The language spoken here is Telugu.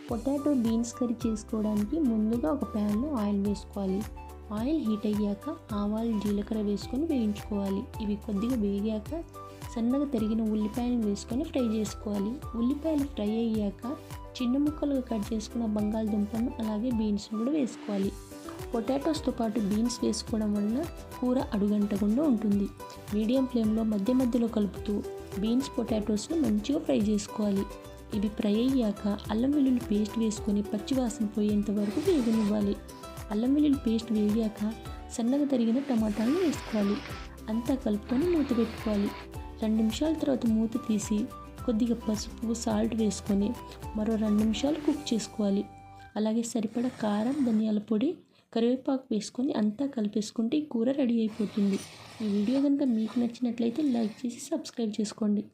పొటాటో బీన్స్ కర్రీ చేసుకోవడానికి ముందుగా ఒక ప్యాన్లో ఆయిల్ వేసుకోవాలి. ఆయిల్ హీట్ అయ్యాక ఆవాలు జీలకర్ర వేసుకొని వేయించుకోవాలి. ఇవి కొద్దిగా వేగాక సన్నగా తరిగిన ఉల్లిపాయలు వేసుకొని ఫ్రై చేసుకోవాలి. ఉల్లిపాయలు ఫ్రై అయ్యాక చిన్న ముక్కలుగా కట్ చేసుకున్న బంగాళదుంపను అలాగే బీన్స్ను కూడా వేసుకోవాలి. పొటాటోస్తో పాటు బీన్స్ వేసుకోవడం వలన కూర అడుగంటకుండా ఉంటుంది. మీడియం ఫ్లేమ్లో మధ్య మధ్యలో కలుపుతూ బీన్స్ పొటాటోస్ను మంచిగా ఫ్రై చేసుకోవాలి. ఇవి ఫ్రై అయ్యాక అల్లం వెల్లుల్లి పేస్ట్ వేసుకొని పచ్చివాసన పోయేంత వరకు వేగనివ్వాలి. అల్లం వెల్లుల్లి పేస్ట్ వేగాక సన్నగా తరిగిన టమాటాలను వేసుకోవాలి. అంతా కలుపుకొని మూత పెట్టుకోవాలి. 2 నిమిషాల తర్వాత మూత తీసి కొద్దిగా పసుపు సాల్ట్ వేసుకొని మరో 2 నిమిషాలు కుక్ చేసుకోవాలి. అలాగే సరిపడా కారం, ధనియాల పొడి, కరివేపాకు వేసుకొని అంతా కలిపేసుకుంటే ఈ కూర రెడీ అయిపోతుంది. ఈ వీడియో కనుక మీకు నచ్చినట్లయితే లైక్ చేసి సబ్స్క్రైబ్ చేసుకోండి.